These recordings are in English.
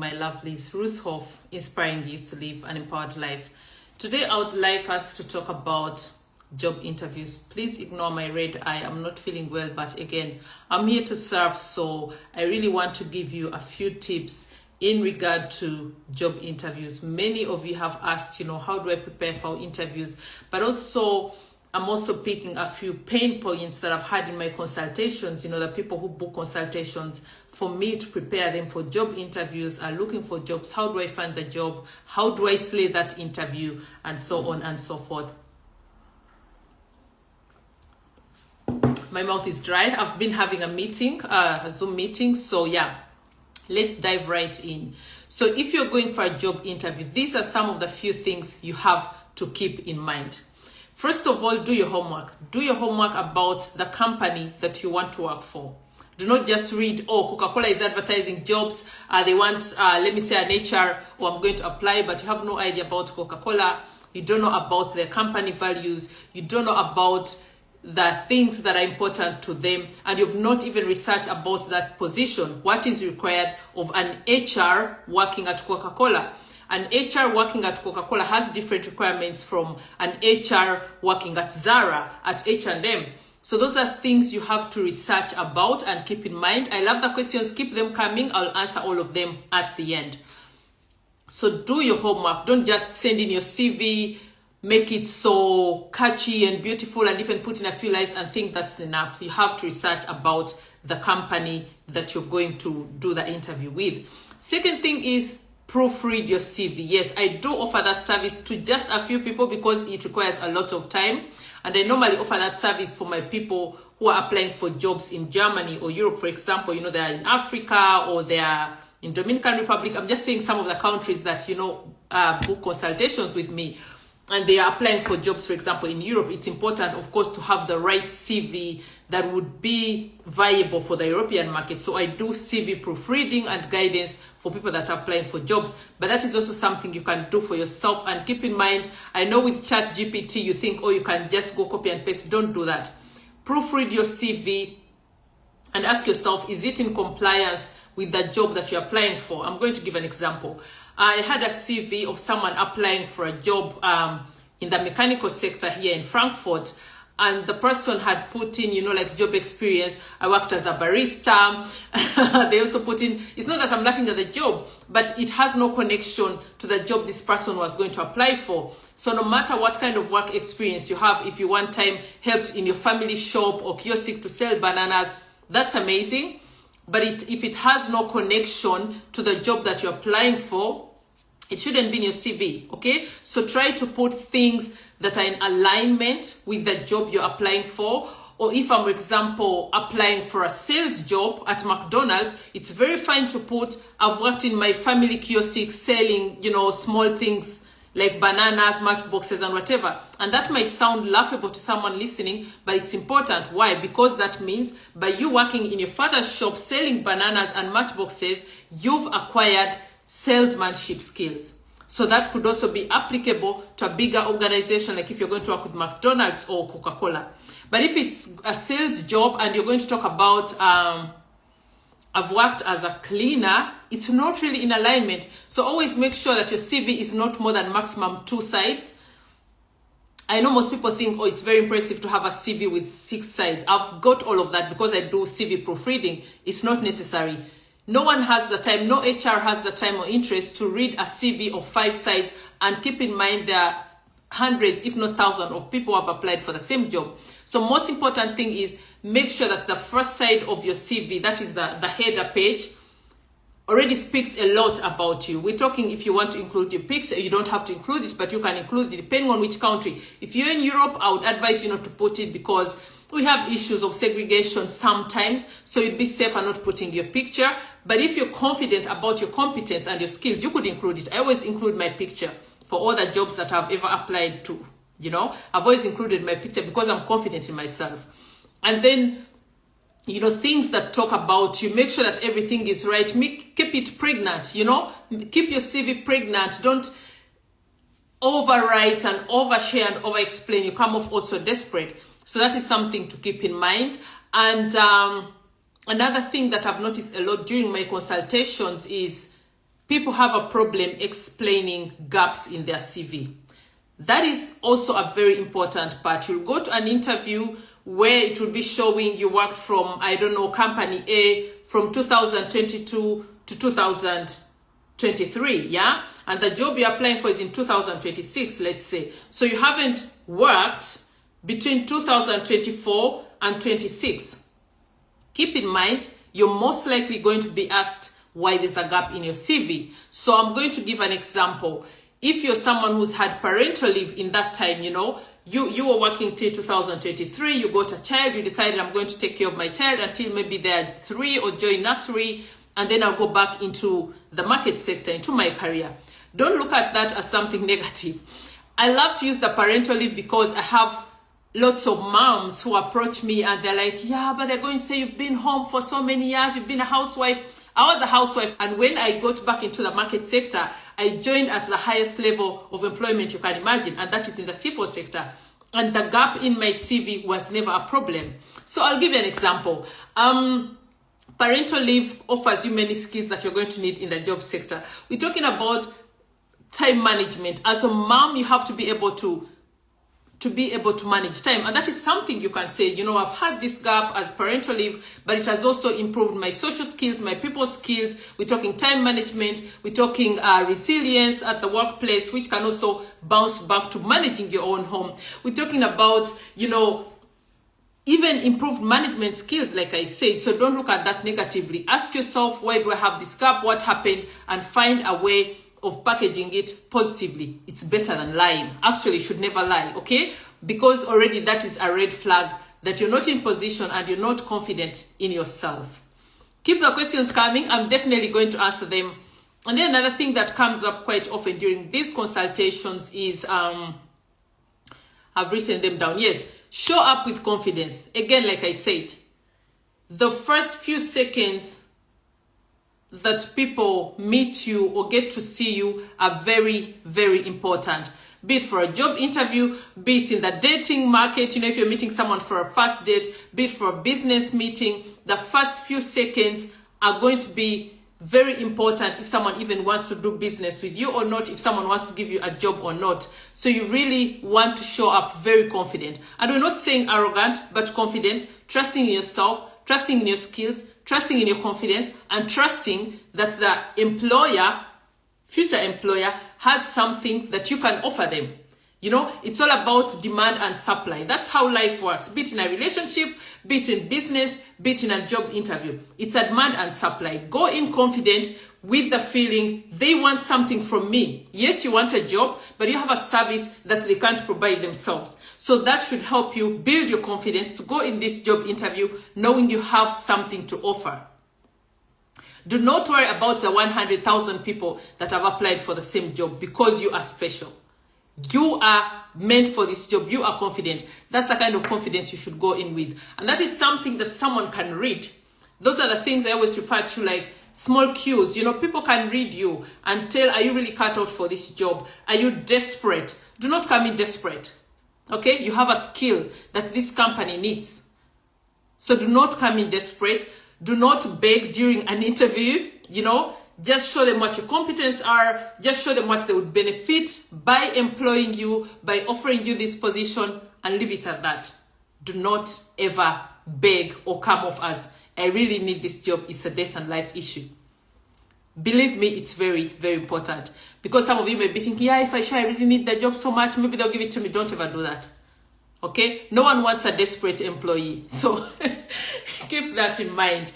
my lovelies. Ruzhoff, inspiring you to live an empowered life. Today, I would like us to talk about job interviews. Please ignore my red eye. I'm not feeling well, but again, I'm here to serve. So I really want to give you a few tips in regard to job interviews. Many of you have asked, how do I prepare for interviews? But also, I'm also picking a few pain points that I've had in my consultations. The people who book consultations for me to prepare them for job interviews are looking for jobs. How do I find the job? How do I slay that interview? And so on and so forth. My mouth is dry. I've been having a Zoom meeting. So yeah, let's dive right in. So if you're going for a job interview, these are some of the few things you have to keep in mind. First of all, do your homework. Do your homework about the company that you want to work for. Do not just read, Coca-Cola is advertising jobs. They want, let me say, an HR, or I'm going to apply, but you have no idea about Coca-Cola. You don't know about their company values. You don't know about the things that are important to them. And you've not even researched about that position. What is required of an HR working at Coca-Cola? An HR working at Coca-Cola has different requirements from an HR working at Zara, at H&M. So those are things you have to research about and keep in mind. I love the questions. Keep them coming. I'll answer all of them at the end. So do your homework. Don't just send in your CV, make it so catchy and beautiful and even put in a few lines and think that's enough. You have to research about the company that you're going to do the interview with. Second thing is proofread your CV. Yes, I do offer that service to just a few people because it requires a lot of time. And I normally offer that service for my people who are applying for jobs in Germany or Europe, for example. They are in Africa or they are in Dominican Republic. I'm just saying some of the countries that, book consultations with me. And they are applying for jobs, for example, in Europe. It's important, of course, to have the right CV that would be viable for the European market. So I do CV proofreading and guidance for people that are applying for jobs. But that is also something you can do for yourself. And keep in mind, I know with ChatGPT, you think, you can just go copy and paste. Don't do that. Proofread your CV and ask yourself, is it in compliance with the job that you're applying for? I'm going to give an example. I had a CV of someone applying for a job in the mechanical sector here in Frankfurt. And the person had put in, like job experience. I worked as a barista. They also put in, it's not that I'm laughing at the job, but it has no connection to the job this person was going to apply for. So no matter what kind of work experience you have, if you one time helped in your family shop or kiosk to sell bananas, that's amazing. But if it has no connection to the job that you're applying for, it shouldn't be in your CV, okay? So try to put things that are in alignment with the job you're applying for. Or if I'm, for example, applying for a sales job at McDonald's, it's very fine to put, I've worked in my family kiosk selling, small things like bananas, matchboxes, and whatever. And that might sound laughable to someone listening, but it's important. Why? Because that means by you working in your father's shop selling bananas and matchboxes, you've acquired salesmanship skills. So that could also be applicable to a bigger organization, like if you're going to work with McDonald's or Coca-Cola. But if it's a sales job and you're going to talk about, I've worked as a cleaner, it's not really in alignment. So always make sure that your CV is not more than maximum 2 sides. I know most people think, it's very impressive to have a CV with 6 sides. I've got all of that because I do CV proofreading. It's not necessary. No one has the time, no HR has the time or interest to read a CV of 5 sides, and keep in mind there are hundreds, if not thousands, of people who have applied for the same job. So most important thing is make sure that the first side of your CV, that is the header page, already speaks a lot about you. We're talking if you want to include your picture, you don't have to include it, but you can include it depending on which country. If you're in Europe, I would advise you not to put it because we have issues of segregation sometimes, so you'd be safer not putting your picture. But if you're confident about your competence and your skills, you could include it. I always include my picture for all the jobs that I've ever applied to. I've always included my picture because I'm confident in myself. And then, things that talk about you, make sure that everything is right. Keep it pregnant, keep your CV pregnant. Don't overwrite and overshare and over-explain. You come off also desperate. So that is something to keep in mind. And another thing that I've noticed a lot during my consultations is people have a problem explaining gaps in their CV. That is also a very important part. You'll go to an interview where it will be showing you worked from, I don't know, company A from 2022 to 2023, yeah? And the job you're applying for is in 2026, let's say. So you haven't worked between 2024 and 26. Keep in mind, you're most likely going to be asked why there's a gap in your CV. So I'm going to give an example. If you're someone who's had parental leave in that time, you know, you were working till 2023, you got a child, you decided I'm going to take care of my child until maybe they're 3 or join nursery, and then I'll go back into the market sector, into my career. Don't look at that as something negative. I love to use the parental leave because I have lots of moms who approach me and they're like, yeah, but they're going to say you've been home for so many years, you've been a housewife. I was a housewife, and when I got back into the market sector, I joined at the highest level of employment you can imagine, and that is in the C4 sector. And the gap in my CV was never a problem. So I'll give you an example. Parental leave offers you many skills that you're going to need in the job sector. We're talking about time management. As a mom, you have to be able to manage time, and that is something you can say, you know, I've had this gap as parental leave, but it has also improved my social skills, my people skills. We're talking time management, we're talking resilience at the workplace, which can also bounce back to managing your own home. We're talking about, you know, even improved management skills, like I said. So don't look at that negatively. Ask yourself, why do I have this gap? What happened? And find a way of packaging it positively. It's better than lying. Actually, you should never lie, okay? Because already that is a red flag that you're not in position and you're not confident in yourself. Keep the questions coming. I'm definitely going to answer them. And then another thing that comes up quite often during these consultations is, I've written them down. Yes, show up with confidence. Again, like I said, the first few seconds that people meet you or get to see you are very, very important. Be it for a job interview, be it in the dating market, you know, if you're meeting someone for a first date, be it for a business meeting, the first few seconds are going to be very important if someone even wants to do business with you or not, if someone wants to give you a job or not. So you really want to show up very confident. And we're not saying arrogant, but confident, trusting in yourself, trusting in your skills, trusting in your confidence, and trusting that the employer, future employer, has something that you can offer them. You know, it's all about demand and supply. That's how life works. Be it in a relationship, be it in business, be it in a job interview. It's a demand and supply. Go in confident with the feeling they want something from me. Yes, you want a job, but you have a service that they can't provide themselves. So that should help you build your confidence to go in this job interview knowing you have something to offer. Do not worry about the 100,000 people that have applied for the same job, because you are special. You are meant for this job. You are confident. That's the kind of confidence you should go in with. And that is something that someone can read. Those are the things I always refer to, like small cues. You know, people can read you and tell, are you really cut out for this job? Are you desperate? Do not come in desperate. Okay, you have a skill that this company needs. So do not come in desperate. Do not beg during an interview, you know. Just show them what your competence are. Just show them what they would benefit by employing you, by offering you this position, and leave it at that. Do not ever beg or come off as, I really need this job. It's a death and life issue. Believe me, it's very, very important. Because some of you may be thinking, yeah, if I really need the job so much, maybe they'll give it to me. Don't ever do that. Okay? No one wants a desperate employee. So keep that in mind.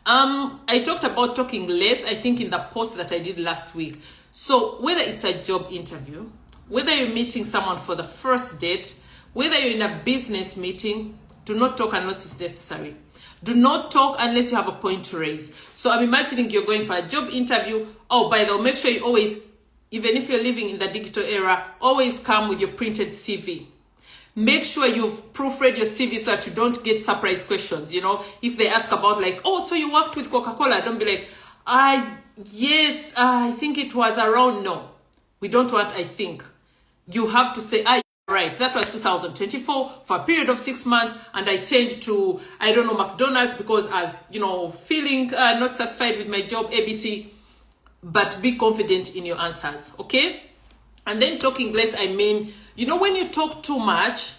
I talked about talking less, I think, in the post that I did last week. So whether it's a job interview, whether you're meeting someone for the first date, whether you're in a business meeting, do not talk unless it's necessary. Do not talk unless you have a point to raise. So I'm imagining you're going for a job interview. Oh, by the way, make sure you always, even if you're living in the digital era, always come with your printed CV. Make sure you've proofread your CV so that you don't get surprise questions. You know, if they ask about like, oh, so you worked with Coca-Cola, don't be like, yes, I think it was around. No, we don't want, I think. You have to say, right, that was 2024 for a period of 6 months, and I changed to, I don't know, McDonald's because as, you know, feeling not satisfied with my job, ABC. but be confident in your answers, okay? And then talking less, I mean, you know, when you talk too much,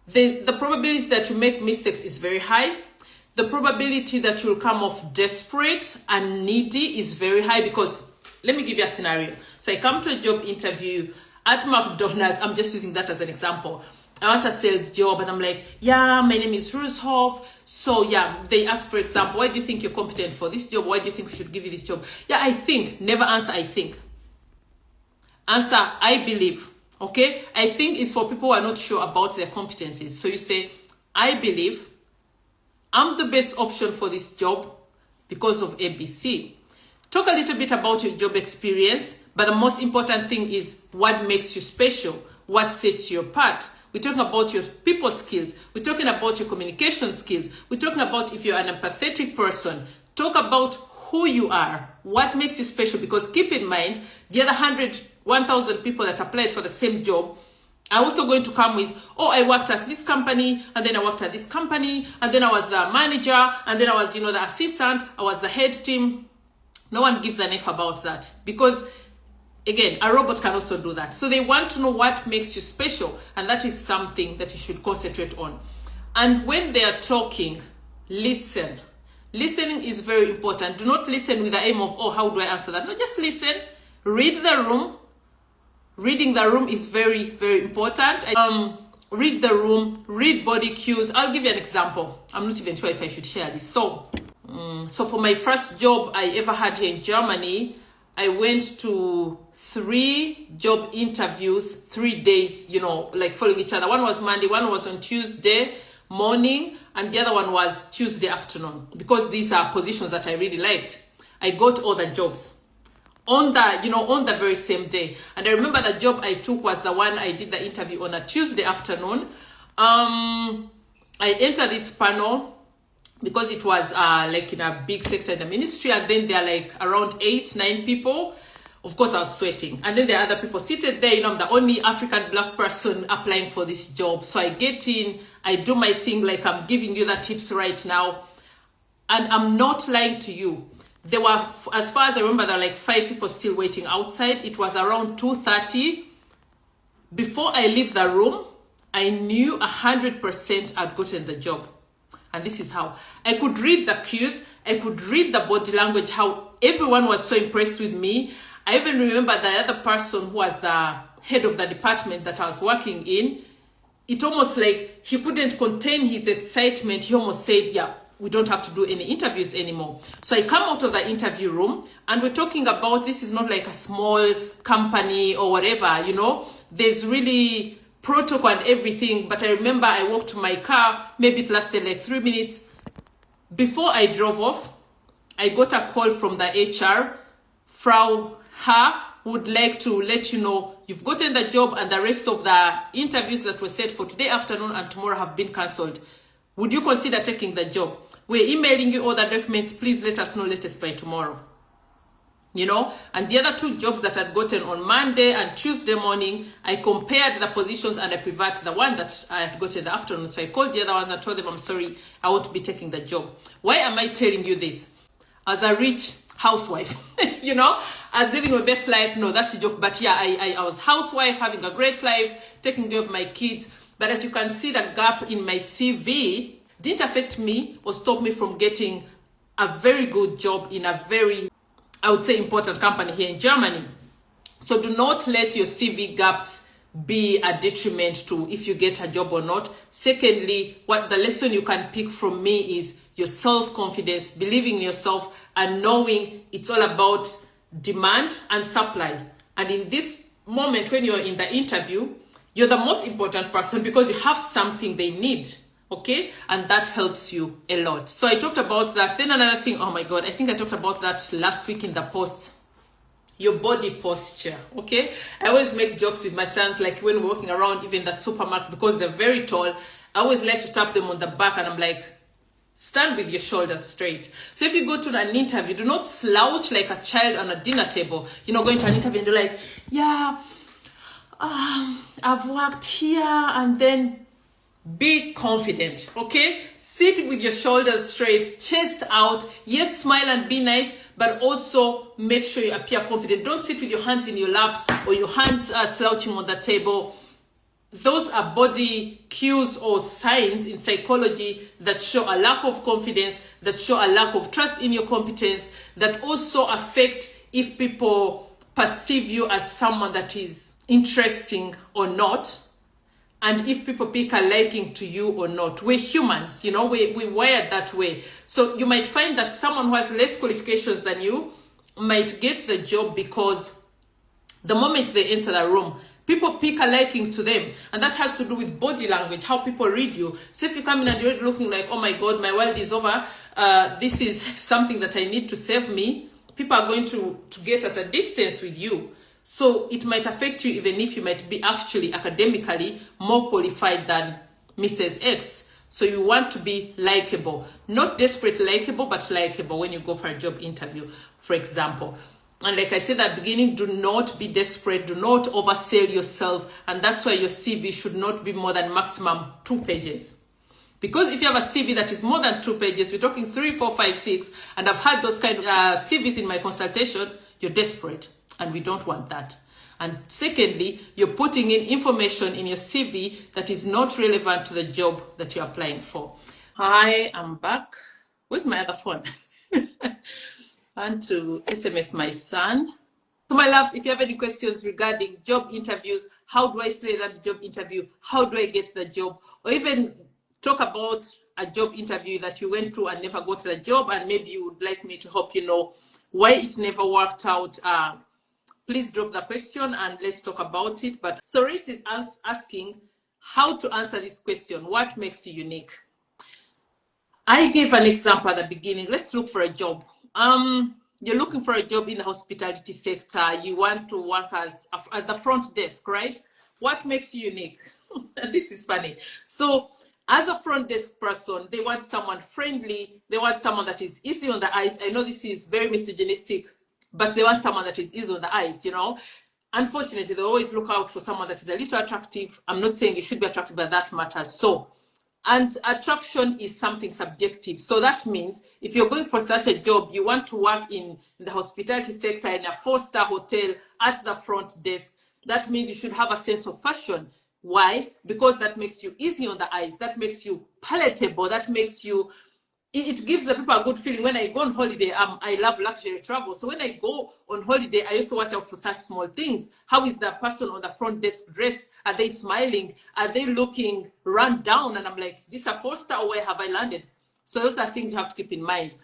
the probability that you make mistakes is very high. The probability that you'll come off desperate and needy is very high, because let me give you a scenario. So I come to a job interview at McDonald's. I'm just using that as an example. I want a sales job and I'm like, yeah, my name is Ruzhoff. So yeah, they ask, for example, why do you think you're competent for this job? Why do you think we should give you this job? Yeah, I think. Never answer I think. Answer I believe. Okay? I think is for people who are not sure about their competencies. So you say, I believe I'm the best option for this job because of ABC. Talk a little bit about your job experience, but the most important thing is what makes you special, what sets you apart. We're talking about your people skills. We're talking about your communication skills. We're talking about if you're an empathetic person. Talk about who you are, what makes you special, because keep in mind, the other 1,000 people that applied for the same job are also going to come with, oh, I worked at this company, and then I worked at this company, and then I was the manager, and then I was, the assistant, I was the head team. No one gives an F about that, because again, a robot can also do that. So they want to know what makes you special, and that is something that you should concentrate on. And when they are talking, listen. Listening is very important. Do not listen with the aim of, oh, how do I answer that? No, just listen. Read the room. Reading the room is very, very important. Read the room, read body cues. I'll give you an example. I'm not even sure if I should share this. So for my first job I ever had here in Germany, I went to 3 job interviews, 3 days, like following each other. One was Monday, one was on Tuesday morning, and the other one was Tuesday afternoon, because these are positions that I really liked. I got all the jobs on the very same day. And I remember the job I took was the one I did the interview on a Tuesday afternoon. I entered this panel because it was like in a big sector in the ministry, and then there are like around 8-9 people. Of course, I was sweating. And then there are other people seated there. I'm the only African black person applying for this job. So I get in, I do my thing like I'm giving you the tips right now. And I'm not lying to you. There were, as far as I remember, there were like 5 people still waiting outside. It was around 2:30. Before I leave the room, I knew 100% I'd gotten the job. And this is how. I could read the cues. I could read the body language, how everyone was so impressed with me. I even remember the other person who was the head of the department that I was working in. It almost like he couldn't contain his excitement. He almost said, yeah, we don't have to do any interviews anymore. So I come out of the interview room, and we're talking about, this is not like a small company or whatever, There's really protocol and everything. But I remember I walked to my car. Maybe it lasted like 3 minutes. Before I drove off, I got a call from the HR. Frau Ha would like to let you know you've gotten the job, and the rest of the interviews that were set for today afternoon and tomorrow have been cancelled. Would you consider taking the job? We're emailing you all the documents. Please let us know latest by tomorrow. And the other 2 jobs that I'd gotten on Monday and Tuesday morning, I compared the positions and I preferred the one that I had gotten in the afternoon. So I called the other ones and told them, I'm sorry, I won't be taking the job. Why am I telling you this? As a rich housewife, I was living my best life. No, that's a joke. But yeah, I was housewife, having a great life, taking care of my kids. But as you can see, the gap in my CV didn't affect me or stop me from getting a very good job in a very, I would say, important company here in Germany. So do not let your CV gaps be a detriment to if you get a job or not. Secondly, what the lesson you can pick from me is your self-confidence, believing in yourself, and knowing it's all about demand and supply. And in this moment, when you're in the interview, you're the most important person because you have something they need, okay? And that helps you a lot. So I talked about that. Then another thing, oh my God, I think I talked about that last week in the post. Your body posture, okay? I always make jokes with my sons, like when we're walking around, even the supermarket, because they're very tall. I always like to tap them on the back, and I'm like, stand with your shoulders straight. So if you go to an interview, do not slouch like a child on a dinner table. Going to an interview and you're like, yeah, I've worked here, and then Be confident, okay? Sit with your shoulders straight, chest out. Yes, smile and be nice, but also make sure you appear confident. Don't sit with your hands in your laps or your hands slouching on the table. Those are body cues or signs in psychology that show a lack of confidence, that show a lack of trust in your competence, that also affect if people perceive you as someone that is interesting or not, and if people pick a liking to you or not. We're humans, you know, we're wired that way. So you might find that someone who has less qualifications than you might get the job because the moment they enter the room, people pick a liking to them. And that has to do with body language, how people read you. So if you come in and you're looking like, oh my God, my world is over, this is something that I need to save me, people are going to get at a distance with you. So it might affect you even if you might be actually academically more qualified than Mrs. X. So you want to be likable. Not desperately likable, but likable when you go for a job interview, for example. And like I said at the beginning, do not be desperate. Do not oversell yourself. And that's why your CV should not be more than maximum 2 pages. Because if you have a CV that is more than 2 pages, we're talking 3, 4, 5, 6, and I've had those kind of CVs in my consultation, you're desperate. And we don't want that. And secondly, you're putting in information in your CV that is not relevant to the job that you're applying for. Hi, I'm back. Where's my other phone? I want to SMS my son. So my loves, if you have any questions regarding job interviews, how do I slay that job interview? How do I get the job? Or even talk about a job interview that you went to and never got the job, and maybe you would like me to help you know why it never worked out. Please drop the question and let's talk about it. But so Reese is asking how to answer this question. What makes you unique? I gave an example at the beginning. Let's look for a job. You're looking for a job in the hospitality sector. You want to work as at the front desk, right? What makes you unique? This is funny. So as a front desk person, they want someone friendly. They want someone that is easy on the eyes. I know this is very misogynistic, but they want someone that is easy on the eyes, you know. Unfortunately, they always look out for someone that is a little attractive. I'm not saying you should be attractive, but that matters. So, and attraction is something subjective. So that means if you're going for such a job, you want to work in the hospitality sector in a 4-star hotel at the front desk. That means you should have a sense of fashion. Why? Because that makes you easy on the eyes. That makes you palatable. That makes you, it gives the people a good feeling. When I go on holiday, I love luxury travel. So when I go on holiday, I used to watch out for such small things. How is the person on the front desk dressed? Are they smiling? Are they looking run down? And I'm like, is this a 4-star or where have I landed? So those are things you have to keep in mind.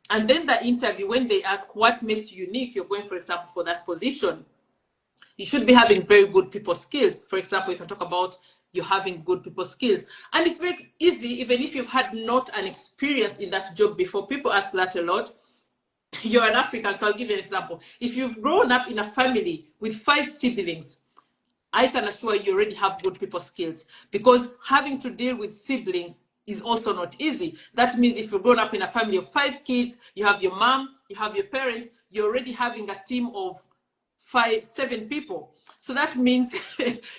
And then the interview, when they ask what makes you unique, you're going, for example, for that position, you should be having very good people skills. For example, you can talk about you having good people skills. And it's very easy, even if you've had not an experience in that job before. People ask that a lot. You're an African, so I'll give you an example. If you've grown up in a family with 5 siblings, I can assure you already have good people skills, because having to deal with siblings is also not easy. That means if you've grown up in a family of 5 kids, you have your mom, you have your parents, you're already having a team of 5, 7 people. So that means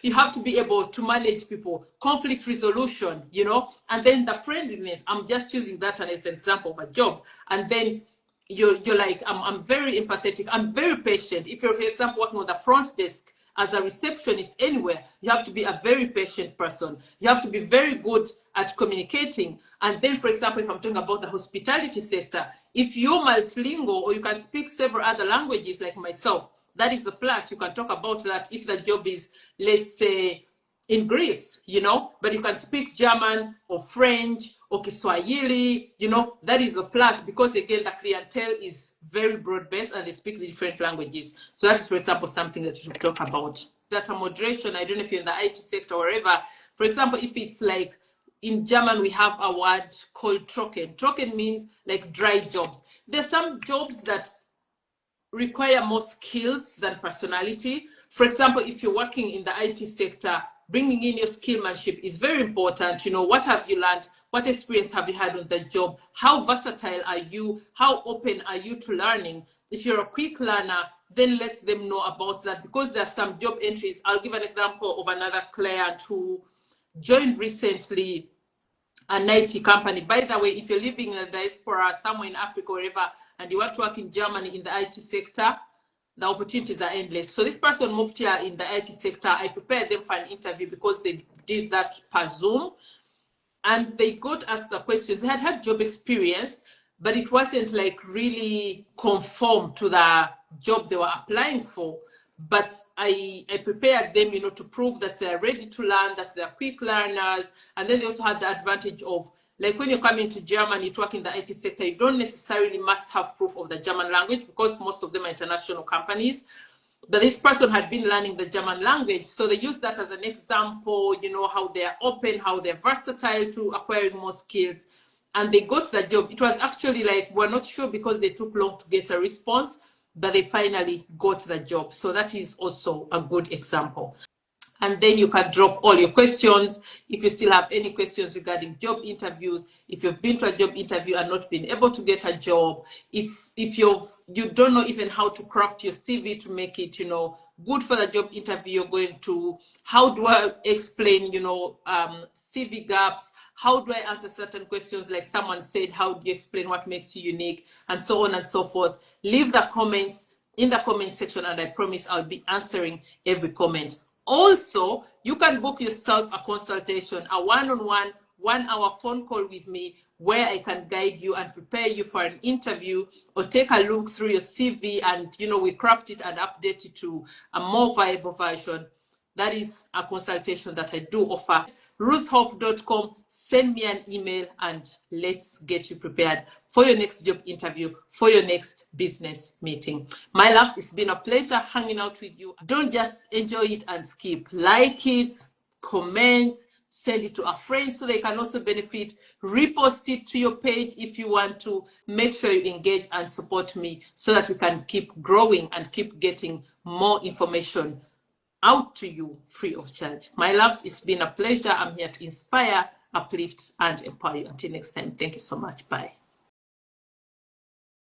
you have to be able to manage people, conflict resolution, you know, and then the friendliness. I'm just using that as an example of a job. And then you're like, I'm very empathetic. I'm very patient. If you're, for example, working on the front desk as a receptionist anywhere, you have to be a very patient person. You have to be very good at communicating. And then, for example, if I'm talking about the hospitality sector, if you're multilingual or you can speak several other languages like myself, that is a plus. You can talk about that if the job is, let's say, in Greece, you know, but you can speak German or French or Kiswahili, you know, that is a plus, because again, the clientele is very broad-based and they speak the different languages. So that's, for example, something that you should talk about. Data moderation, I don't know if you're in the IT sector or wherever. For example, if it's like in German, we have a word called Trocken. Trocken means like dry jobs. There's some jobs that require more skills than personality. For example, if you're working in the IT sector, bringing in your skillmanship is very important. You know, what have you learned? What experience have you had on the job? How versatile are you? How open are you to learning? If you're a quick learner, then let them know about that, because there are some job entries. I'll give an example of another client who joined recently an IT company. By the way, if you're living in a diaspora somewhere in Africa, wherever, and you want to work in Germany in the IT sector, the opportunities are endless. So this person moved here in the IT sector. I prepared them for an interview because they did that per Zoom, and they got asked the question. They had job experience, but it wasn't like really conform to the job they were applying for. But I prepared them, to prove that they're ready to learn, that they're quick learners. And then they also had the advantage of, like, when you come into Germany to work in the IT sector, you don't necessarily must have proof of the German language because most of them are international companies. But this person had been learning the German language. So they used that as an example, how they're open, how they're versatile to acquiring more skills. And they got the job. It was actually like, we're not sure because they took long to get a response, but they finally got the job. So that is also a good example. And then you can drop all your questions. If you still have any questions regarding job interviews, if you've been to a job interview and not been able to get a job, if you don't know even how to craft your CV to make it, good for the job interview you're going to, how do I explain, CV gaps? How do I answer certain questions? Like someone said, how do you explain what makes you unique? And so on and so forth. Leave the comments in the comment section, and I promise I'll be answering every comment. Also, you can book yourself a consultation, a one-on-one, 1-hour phone call with me where I can guide you and prepare you for an interview, or take a look through your CV and, we craft it and update it to a more viable version. That is a consultation that I do offer. Ruzhoff.com, send me an email and let's get you prepared for your next job interview, for your next business meeting. My love, it's been a pleasure hanging out with you. Don't just enjoy it and skip. Like it, comment, send it to a friend so they can also benefit. Repost it to your page if you want to. Make sure you engage and support me so that we can keep growing and keep getting more information out to you free of charge. My loves, it's been a pleasure. I'm here to inspire, uplift, and empower you. Until next time, thank you so much. Bye.